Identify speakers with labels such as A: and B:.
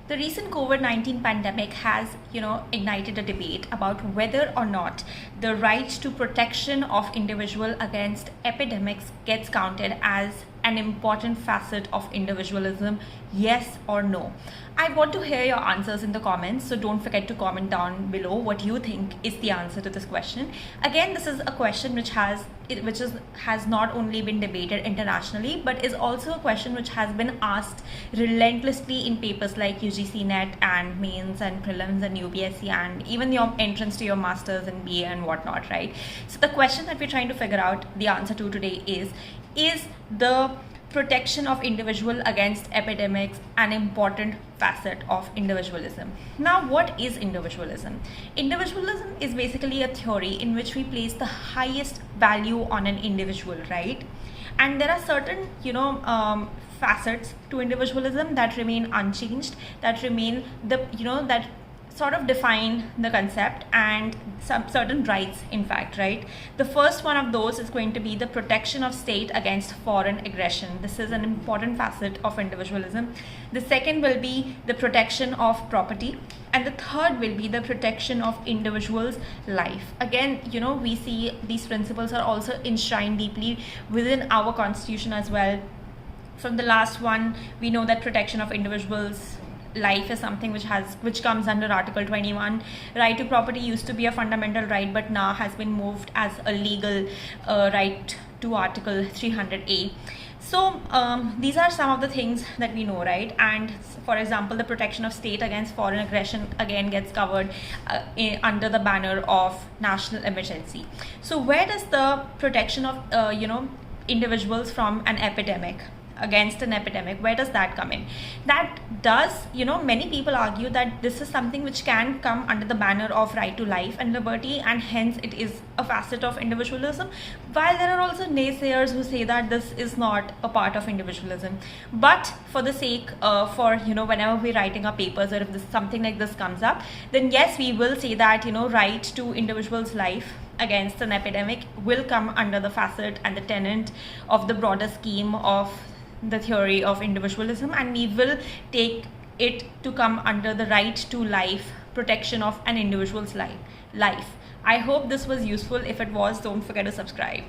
A: The recent COVID-19 pandemic has, ignited a debate about whether or not the right to protection of individual against epidemics gets counted as an important facet of individualism, yes or no. I want to hear your answers in the comments, so don't forget to comment down below what you think is the answer to this question. Again, this is a question which has not only been debated internationally, but is also a question which has been asked relentlessly in papers like UGC NET and mains and prelims and UPSC and even your entrance to your masters and BA and whatnot, right? So the question that we're trying to figure out the answer to today is the protection of individual against epidemics an important facet of individualism? Now, what is individualism? Individualism is basically a theory in which we place the highest value on an individual, right? And there are certain, facets to individualism that remain unchanged, that remain that sort of define the concept and some certain rights, in fact, right? The first one of those is going to be the protection of state against foreign aggression. This is an important facet of individualism. The second will be the protection of property, and the third will be the protection of individuals' life. Again, we see these principles are also enshrined deeply within our constitution as well. From the last one, we know that protection of individuals' life is something which comes under Article 21. Right to property used to be a fundamental right, but now has been moved as a legal right to Article 300A. So these are some of the things that we know, right? And for example, the protection of state against foreign aggression again gets covered under the banner of national emergency. So where does the protection of individuals from an epidemic, against an epidemic, where does that come in? That does, many people argue that this is something which can come under the banner of right to life and liberty, and hence it is a facet of individualism, while there are also naysayers who say that this is not a part of individualism. But for the sake whenever we're writing our papers, or if something like this comes up, then yes, we will say that right to individual's life against an epidemic will come under the facet and the tenet of the broader scheme of the theory of individualism, and we will take it to come under the right to life, protection of an individual's life. I hope this was useful. If it was, don't forget to subscribe.